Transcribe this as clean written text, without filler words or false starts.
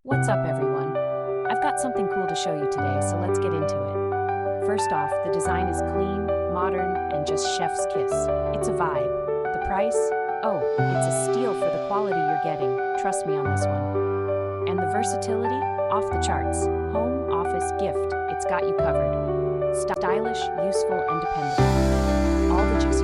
What's up, everyone? I've got something cool to show you today, so let's get into it. First off, the design is clean, modern, and just chef's kiss. It's a vibe. The price? Oh, it's a steal for the quality you're getting. Trust me on this one. And the versatility? Off the charts. Home, office, gift. It's got you covered. Stylish, useful, and dependable. All the juicy